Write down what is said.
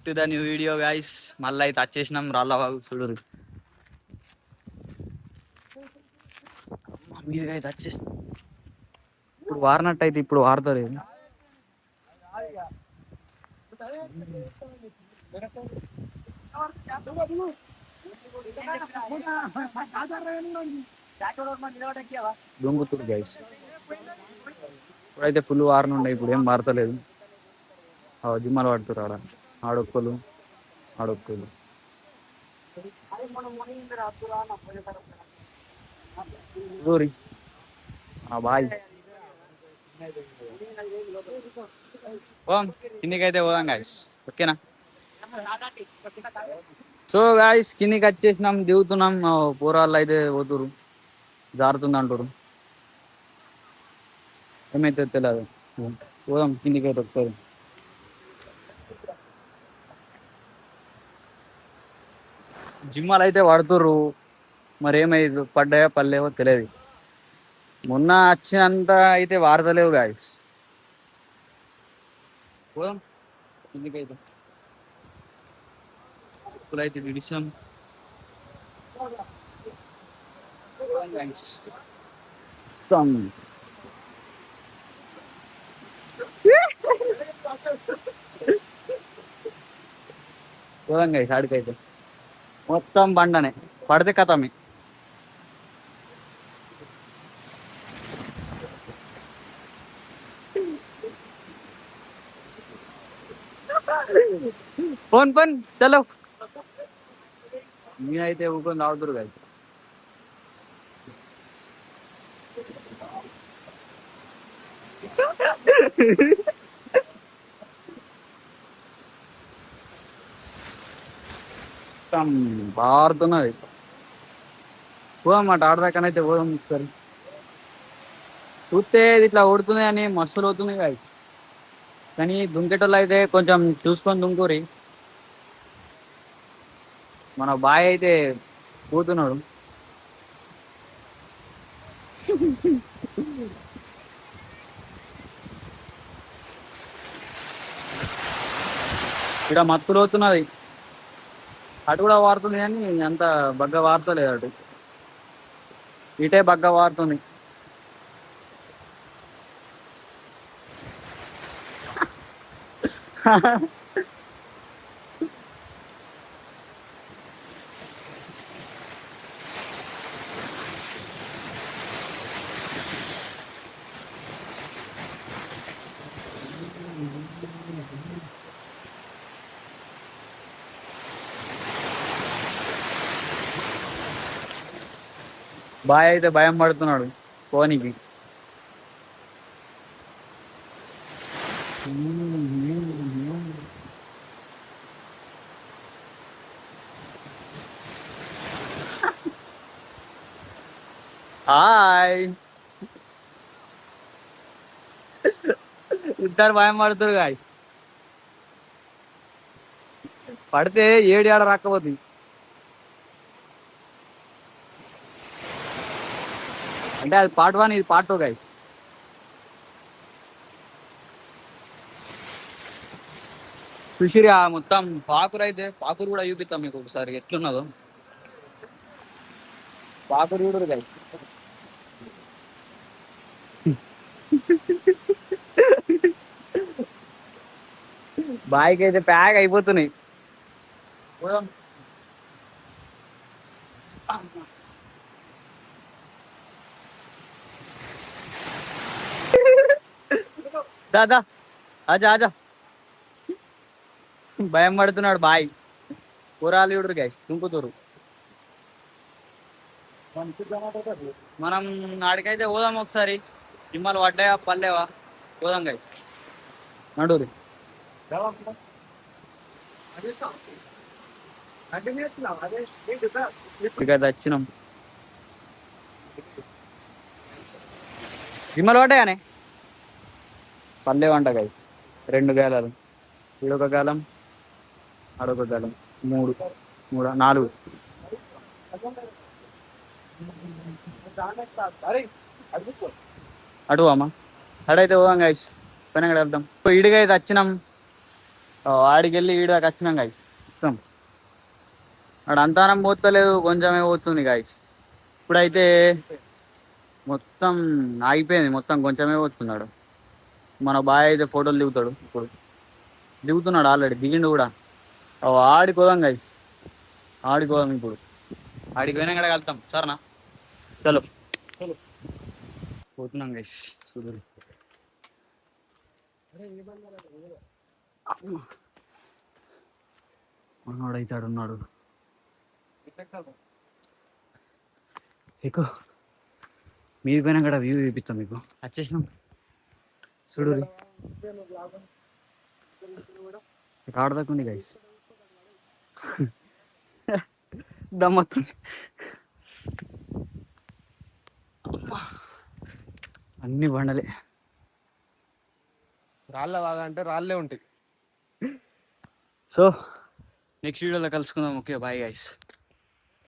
To the new video guys. మళ్ళీ అయితే వచ్చేసినాం రాళ్ళబాగు చూడురు. మీరుగా అయితే వచ్చేసినాం. ఇప్పుడు వారినట్టు అయితే ఇప్పుడు వాడతలేదు. దొంగతుడు గైస్. ఇప్పుడైతే ఫుల్ వారన ఉన్నాయి. ఇప్పుడు ఏం వాడతలేదు. జిమ్మలు పడుతురు ఆడ. ఆడొక్కలు ఆడొక్కలు బాయ్. కిందికైతే పోదాం గాయస్. ఓకేనా? సో గాయస్ కిందికి వచ్చేసినాం, దిగుతున్నాం. పోరాళ్ళు అయితే పోతురు, జారుతుంది అంటారు. ఏమైతే తెలియదు. పోదాం కిందికైతే ఒకసారి. జిమ్మాలు అయితే పడుతుర్రు. మరి ఏమైంది, పడ్డాయో పడలేవో తెలియదు. మొన్న వచ్చినంత అయితే వాడతలేవు గాయస్. పోదాం కిందికైతే. చెప్పులైతే విడిసాం. పోదాం గాయస్ ఆడికైతే. మొత్తం బండనే, పడితే కథమే. ఫోన్ పన్ చలో. మీరైతే ఊకొని తాగుతురు గాయస్. బారుతున్నది. పోదాం అటు ఆడదాకనైతే పోదాం ఒకసారి. చూస్తే ఇట్లా ఓడుతుంది అని మస్తులు అవుతుంది గాయస్. కానీ దుంకేటోళ్ళు అయితే కొంచెం చూసుకొని దుంకురి. మన బాయ్ అయితే పోతున్నాడు. ఇక్కడ మత్తులు అవుతున్నది. అటు కూడా వాడుతుంది కానీ అంత బగ్గ వాడతలేదు. అటు ఇటే బగ్గ వాడుతుంది. బాయ్ అయితే భయం పడుతున్నాడు పోనీకి. హాయ్. ఇద్దరు భయం పడుతురు గాయ. పడితే ఏడు ఏడ రాకపోతుంది. అంటే అది పార్ట్ 1, ఇది పార్ట్ 2 గాయ. చూసిరా మొత్తం పాకురు. అయితే పాకురు కూడా చూపిస్తాం మీకు ఒకసారి ఎట్లున్నదో. పాకురు చూడరు గాయ. బాయ్కి అయితే ప్యాక్ అయిపోతున్నాయి. దాదా ఆజా ఆజా. భయం పడుతున్నాడు బాయ్. కూరాలు చూడరు గాయ, తుంకుతురు. మనం ఆడికైతే పోదాం ఒకసారి. జిమ్మలు పడ్డాయా పర్లేవా పోదాం గాయ. నడురి. ఇకైతే వచ్చినాం. జిమ్మలు పడ్డాయానే పర్లేవంట గాయ. 2 గాలాలు, ఈడొక గాలం ఆడొక గాలం, 3 4. అటు అమ్మా అడైతే పోదాం గాయస్. పైన వెళ్దాం. ఇడిగా అయితే వచ్చినాం. ఆడికి వెళ్ళి ఈడ వచ్చినాం గాయస్ మొత్తం. ఆడ అంతానం పోతలేదు, కొంచెమే పోతుంది గాయస్. ఇప్పుడైతే మొత్తం ఆగిపోయింది, మొత్తం కొంచెమే పోతున్నాడు. మన బాయ్ అయితే ఫోటోలు దిగుతాడు ఇప్పుడు, దిగుతున్నాడు ఆల్రెడీ, దిగిండు కూడా. ఆడిపోదాం గాయస్, ఆడిపోదాం ఇప్పుడు. ఆడికి పోయినా కూడా కలుతాం సరేనా. చలో పోతున్నాం గైస్. చూడు మనోడైతే ఆడున్నాడు. ఎక్కువ మీరు పోయినా కూడా వ్యూ చూపిస్తాం మీకు. వచ్చేసినాం చూడు, ఆడదాకుంది గైస్. దమ్మొస్తుంది. అన్ని బండలే, రాళ్ళ బాగా అంటే రాళ్ళే ఉంటాయి. సో నెక్స్ట్ వీడియోలో కలుసుకుందాం. Okay bye guys.